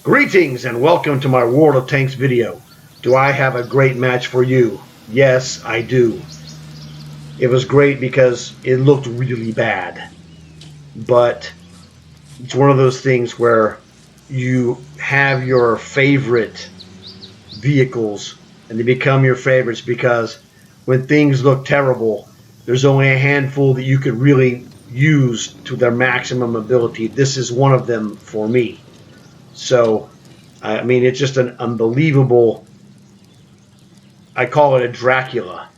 Greetings and welcome to my World of Tanks video. Do I have a great match for you? Yes, I do. It was great because it looked really bad. But it's one of those things where you have your favorite vehicles and they become your favorites because when things look terrible, there's only a handful that you could really use to their maximum ability. This is one of them for me. So, I mean, it's just an unbelievable, I call it a Dracula,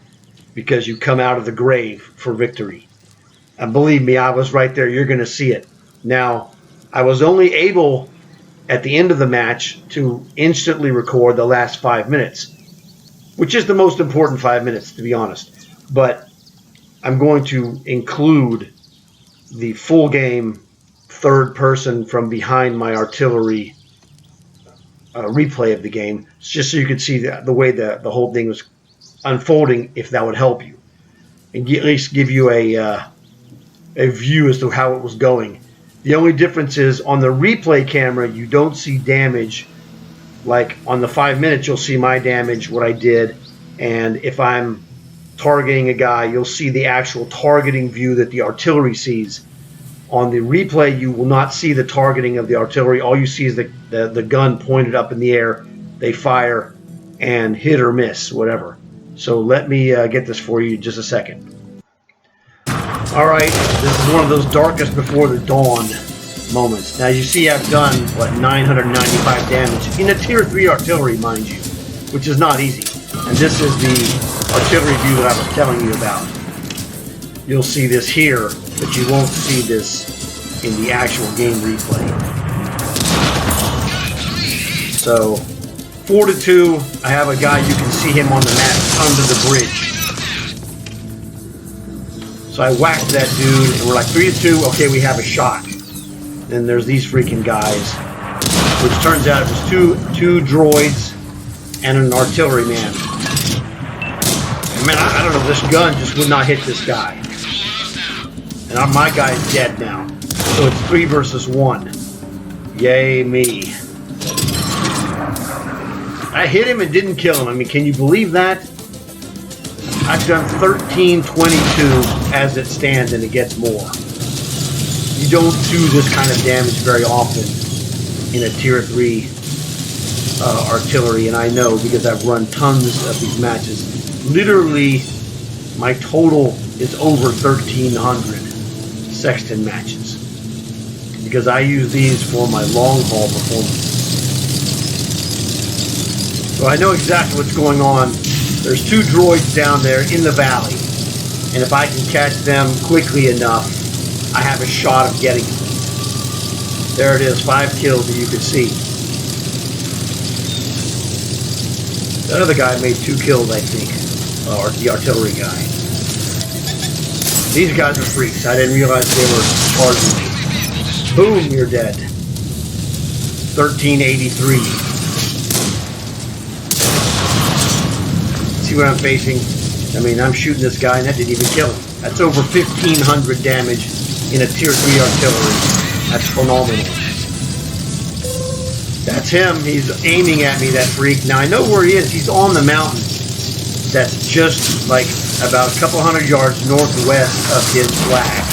because you come out of the grave for victory. And believe me, I was right there. You're going to see it. Now, I was only able, at the end of the match, to instantly record the last 5 minutes, which is the most important 5 minutes, to be honest. But I'm going to include the full game third person from behind my artillery replay of the game, just so you could see the way the whole thing was unfolding, if that would help you and at least give you a view as to how it was going. The only difference is on the replay camera you don't see damage. Like on the 5 minutes you'll see my damage, what I did, and if I'm targeting a guy you'll see the actual targeting view that the artillery sees. On the replay, you will not see the targeting of the artillery. All you see is the gun pointed up in the air. They fire and hit or miss, whatever. So let me get this for you in just a second. All right, this is one of those darkest before the dawn moments. Now you see I've done, what, 995 damage in a tier 3 artillery, mind you, which is not easy. And this is the artillery view that I was telling you about. You'll see this here, but you won't see this in the actual game replay. So, 4-2, I have a guy, you can see him on the map under the bridge. So I whacked that dude, and we're like 3-2, okay, we have a shot. Then there's these freaking guys, which turns out it was two droids and an artillery man. And man, I don't know, this gun just would not hit this guy. And my guy's dead now. So it's 3 versus 1. Yay me. I hit him and didn't kill him. I mean, can you believe that? I've done 1322 as it stands, and it gets more. You don't do this kind of damage very often in a tier 3 artillery, and I know because I've run tons of these matches. Literally, my total is over 1,300. Sexton matches, because I use these for my long haul performance. So I know exactly what's going on. There's 2 droids down there in the valley, and if I can catch them quickly enough, I have a shot of getting them. There it is, 5 kills that you can see. The other guy made 2 kills, I think, or the artillery guy. These guys are freaks. I didn't realize they were charging me. Boom, you're dead. 1383. See what I'm facing? I mean, I'm shooting this guy and that didn't even kill him. That's over 1,500 damage in a tier 3 artillery. That's phenomenal. That's him. He's aiming at me, that freak. Now I know where he is. He's on the mountain. That's just like about a couple hundred yards northwest of his flag.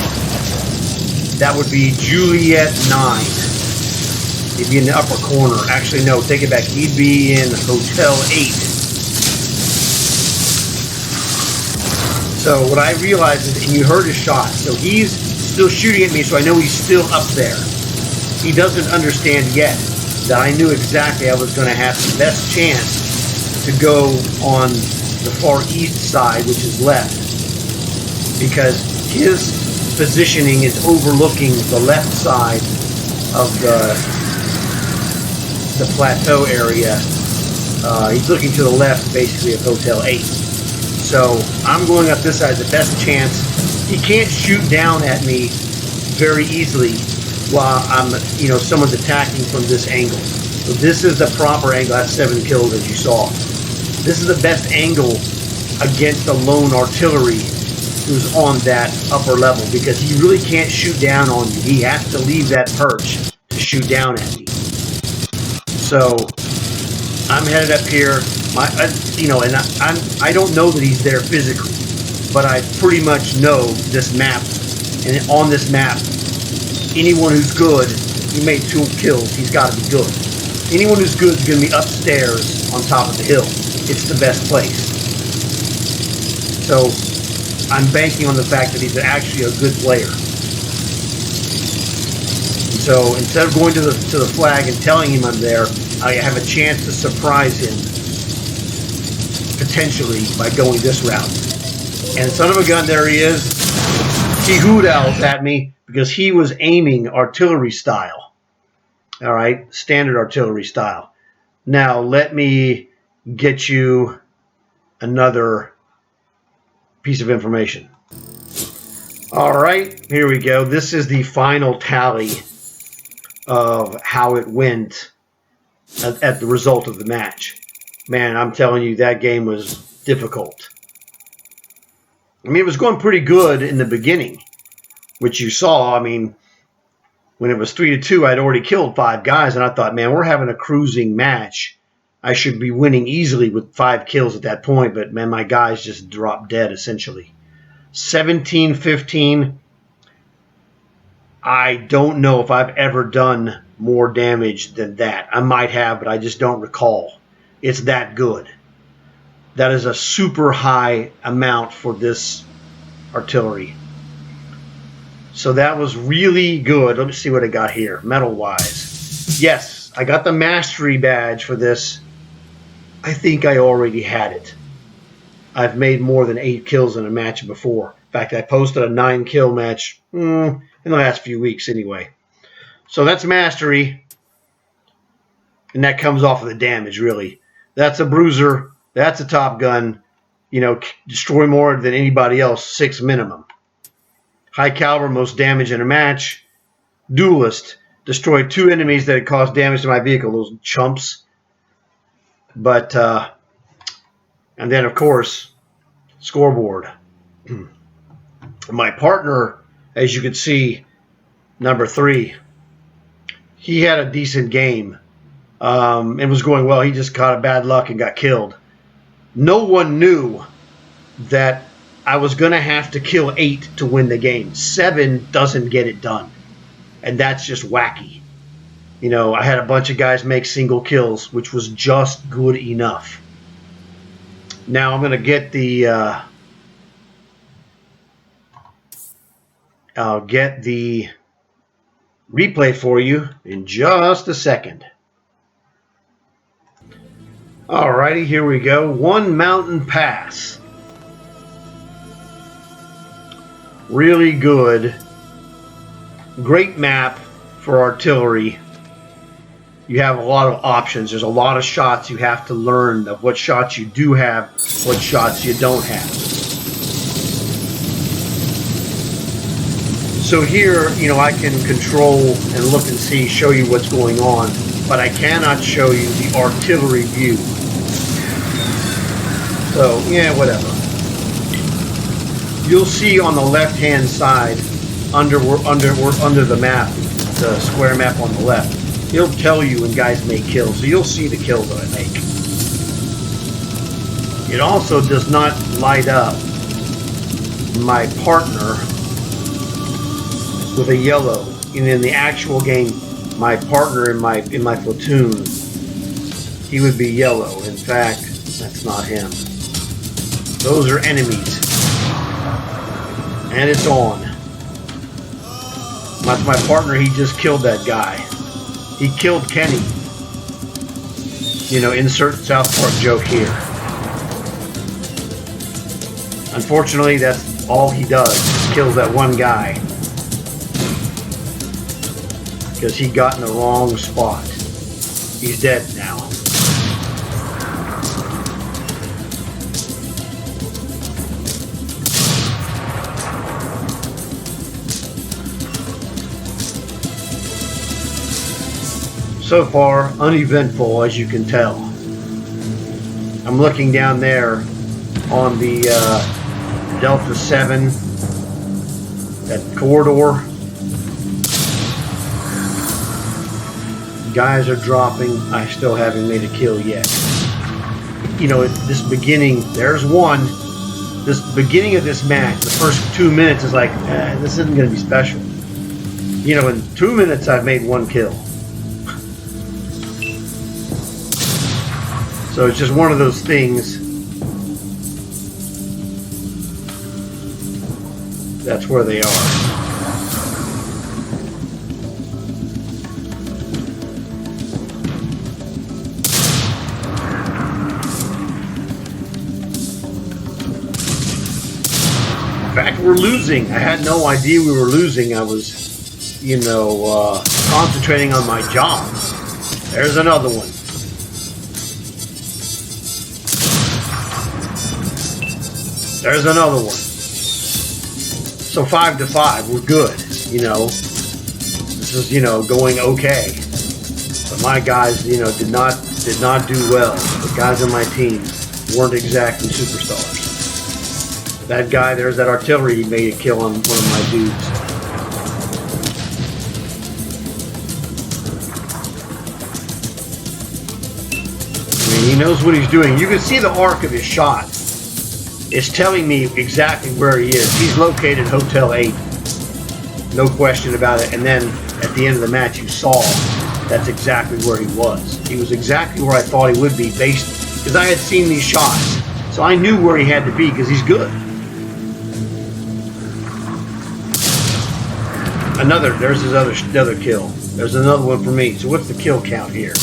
That would be Juliet 9. He'd be in the upper corner. Actually, no, take it back. He'd be in Hotel 8. So what I realized is, and you heard his shot, so he's still shooting at me, so I know he's still up there. He doesn't understand yet that I knew exactly I was going to have the best chance to go on the far east side, which is left, because his positioning is overlooking the left side of the plateau area. He's looking to the left, basically, of Hotel 8. So I'm going up this side, the best chance. He can't shoot down at me very easily while I'm, someone's attacking from this angle. So this is the proper angle. That's 7 kills, as you saw. This is the best angle against the lone artillery who's on that upper level, because he really can't shoot down on you. He has to leave that perch to shoot down at me. So I'm headed up here. And I don't know that he's there physically, but I pretty much know this map. And on this map, anyone who's good, he made 2 kills. He's got to be good. Anyone who's good is going to be upstairs on top of the hill. It's the best place. So I'm banking on the fact that he's actually a good player. And so instead of going to the flag and telling him I'm there, I have a chance to surprise him potentially by going this route. And son of a gun, there he is. He hoot owls at me because he was aiming artillery style. All right, standard artillery style. Now let me get you another piece of information. All right, here we go. This is the final tally of how it went at the result of the match. Man, I'm telling you, that game was difficult. I mean, it was going pretty good in the beginning, which you saw. I mean, when it was 3-2, I'd already killed 5 guys, and I thought, man, we're having a cruising match. I should be winning easily with 5 kills at that point, but, man, my guys just dropped dead, essentially. 17-15. I don't know if I've ever done more damage than that. I might have, but I just don't recall. It's that good. That is a super high amount for this artillery. So that was really good. Let me see what I got here, medal-wise. Yes, I got the mastery badge for this. I think I already had it. I've made more than 8 kills in a match before. In fact, I posted a 9-kill match in the last few weeks anyway. So that's mastery. And that comes off of the damage, really. That's a bruiser. That's a top gun. You know, destroy more than anybody else, 6 minimum. High caliber, most damage in a match. Duelist. Destroyed 2 enemies that had caused damage to my vehicle. Those chumps. But, and then, of course, scoreboard. My partner, as you can see, number 3, he had a decent game. It was going well. He just caught a bad luck and got killed. No one knew that I was going to have to kill 8 to win the game. 7 doesn't get it done. And that's just wacky. You know, I had a bunch of guys make single kills, which was just good enough. Now I'm going to get the... I'll get the replay for you in just a second. Alrighty, here we go. One Mountain Pass. Really good. Great map for artillery. You have a lot of options. There's a lot of shots you have to learn of what shots you do have, what shots you don't have. So here, you know, I can control and look and see, show you what's going on, but I cannot show you the artillery view. So, yeah, whatever. You'll see on the left-hand side, under the map, the square map on the left, it'll tell you when guys make kills. So you'll see the kills that I make. It also does not light up my partner with a yellow. And in the actual game, my partner in my platoon, he would be yellow. In fact, that's not him. Those are enemies. And it's on. That's my partner. He just killed that guy. He killed Kenny. You know, insert South Park joke here. Unfortunately, that's all he does. He kills that one guy. Because he got in the wrong spot. He's dead now. So far, uneventful, as you can tell. I'm looking down there on the Delta 7, that corridor. Guys are dropping. I still haven't made a kill yet. You know, this beginning, there's one. This beginning of this match, the first 2 minutes is like, this isn't going to be special. You know, in 2 minutes I've made 1 kill. So it's just one of those things. That's where they are. In fact, we're losing. I had no idea we were losing. I was, you know, concentrating on my job. There's another one. There's another one. So 5 to 5, we're good. You know, this is, you know, going okay. But my guys, you know, did not do well. The guys on my team weren't exactly superstars. That guy, there's that artillery, he made a kill on one of my dudes. I mean, he knows what he's doing. You can see the arc of his shot. It's telling me exactly where he is. He's located Hotel 8. No question about it. And then at the end of the match, you saw that's exactly where he was. He was exactly where I thought he would be based, because I had seen these shots. So I knew where he had to be because he's good. There's his other kill. There's another one for me. So what's the kill count here?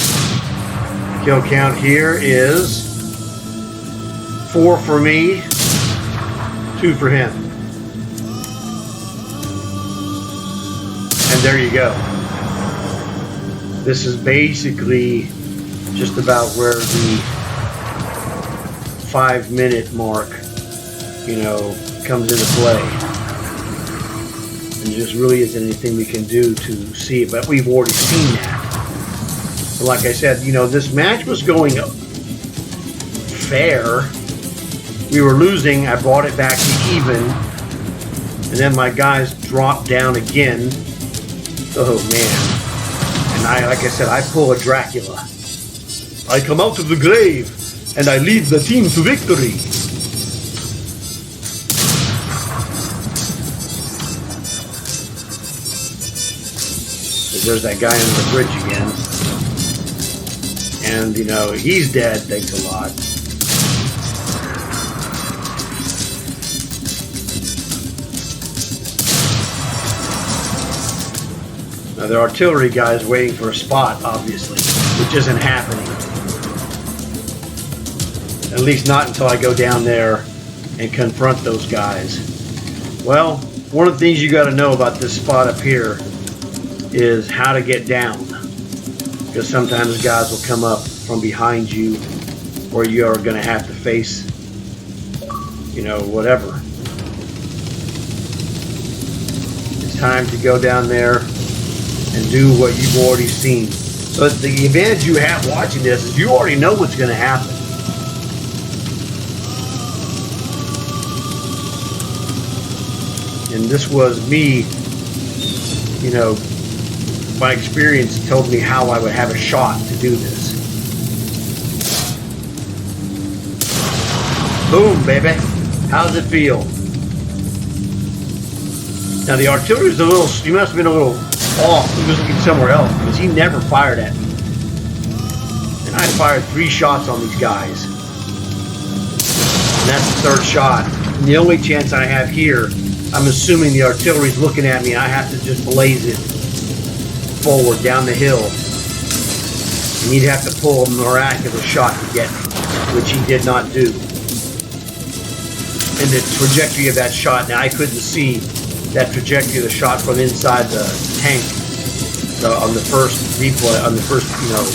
Kill count here is 4 for me, 2 for him. And there you go. This is basically just about where the 5-minute mark, you know, comes into play. And there just really isn't anything we can do to see it, but we've already seen that. But like I said, you know, this match was going fair. We were losing. I brought it back to even, and then my guys dropped down again. Oh man! And like I said, I pull a Dracula. I come out of the grave and I lead the team to victory. There's that guy under the bridge again. And, you know, he's dead, thanks a lot. Now, the artillery guy is waiting for a spot, obviously, which isn't happening. At least not until I go down there and confront those guys. Well, one of the things you got to know about this spot up here is how to get down, because sometimes guys will come up from behind you, or you are going to have to face, you know, whatever. It's time to go down there and do what you've already seen. So the advantage you have watching this is you already know what's going to happen. And this was me, you know, my experience told me how I would have a shot to do this. Boom, baby. How does it feel? Now the artillery is a little, he must have been a little off. He was looking somewhere else because he never fired at me. And I fired 3 shots on these guys. And that's the 3rd shot. And the only chance I have here, I'm assuming the artillery's looking at me and I have to just blaze it forward down the hill, and he'd have to pull a miraculous shot to get me, which he did not do. And the trajectory of that shot, now I couldn't see that trajectory of the shot from inside the tank on the first replay, on the first, you know,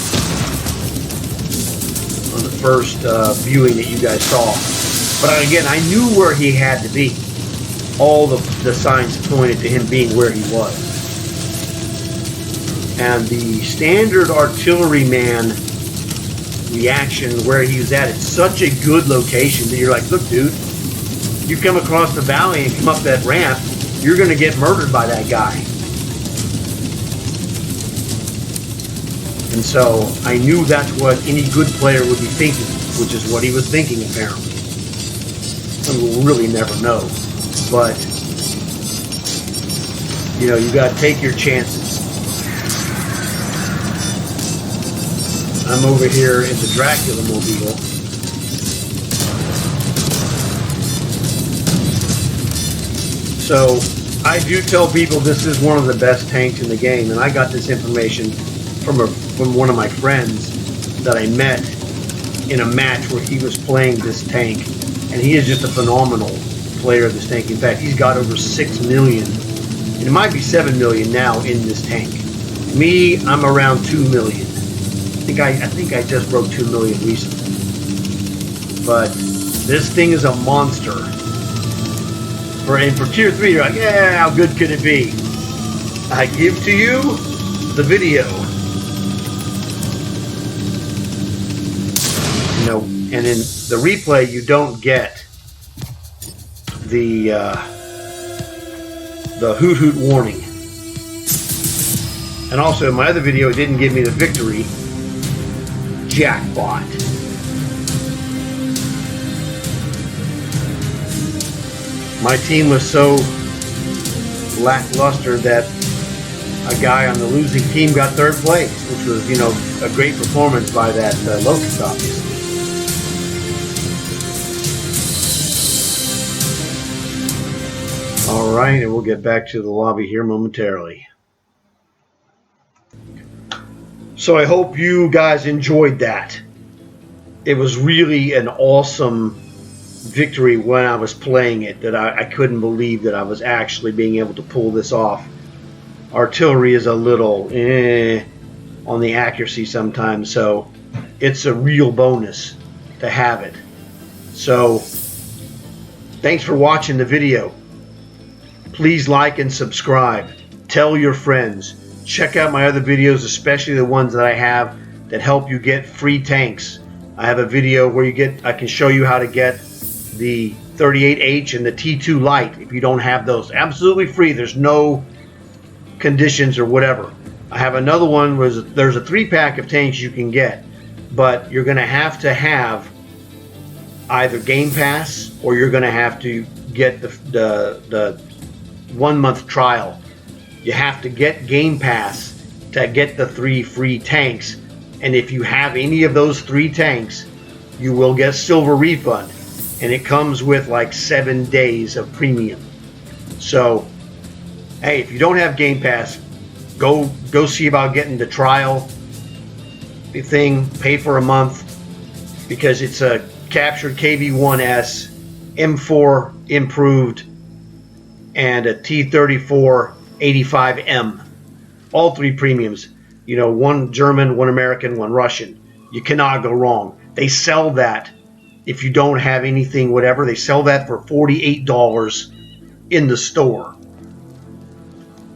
on the first viewing that you guys saw. But again, I knew where he had to be. All the signs pointed to him being where he was. And the standard artilleryman reaction where he was at, it's such a good location that you're like, look, dude, you come across the valley and come up that ramp, you're going to get murdered by that guy. And so I knew that's what any good player would be thinking, which is what he was thinking apparently. And we'll really never know. But, you know, you got to take your chances. I'm over here in the Dracula mobile. So I do tell people this is one of the best tanks in the game, and I got this information from one of my friends that I met in a match where he was playing this tank, and he is just a phenomenal player of this tank. In fact, he's got over 6 million, and it might be 7 million now in this tank. Me, I'm around 2 million. I think I just broke 2 million recently. But this thing is a monster. For tier 3, you're like, yeah, how good could it be? I give to you the video. You know, and in the replay, you don't get the hoot hoot warning. And also in my other video, it didn't give me the victory. Jackpot. My team was so lackluster that a guy on the losing team got 3rd place, which was, you know, a great performance by that Locust, obviously. All right, and we'll get back to the lobby here momentarily. So I hope you guys enjoyed that. It was really an awesome victory when I was playing it, that I couldn't believe that I was actually being able to pull this off. Artillery is a little on the accuracy sometimes, so it's a real bonus to have it. So thanks for watching the video. Please like and subscribe. Tell your friends. Check out my other videos, especially the ones that I have that help you get free tanks. I have a video where I can show you how to get the 38H and the T2 Light if you don't have those. Absolutely free. There's no conditions or whatever. I have another one where there's a 3-pack of tanks you can get, but you're going to have either Game Pass or you're going to have to get the 1-month trial. You have to get Game Pass to get the 3 free tanks, and if you have any of those 3 tanks, you will get silver refund, and it comes with like 7 days of premium. So hey, if you don't have Game Pass, go see about getting the trial thing, pay for a month, because it's a captured KV-1S, M4 improved, and a T-34 85M, all 3 premiums. You know, 1 German, 1 American, 1 Russian. You cannot go wrong. They sell that if you don't have anything, whatever. They sell that for $48 in the store.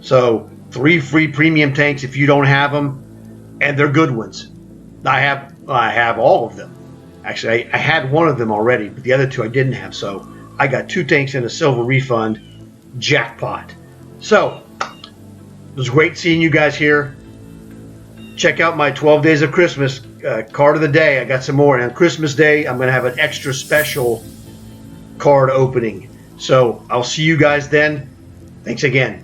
So 3 free premium tanks if you don't have them, and they're good ones. I have all of them. Actually, I had 1 of them already, but the other 2 I didn't have. So I got 2 tanks and a silver refund. Jackpot. So it was great seeing you guys here. Check out my 12 Days of Christmas card of the day. I got some more. And on Christmas Day, I'm going to have an extra special card opening. So I'll see you guys then. Thanks again.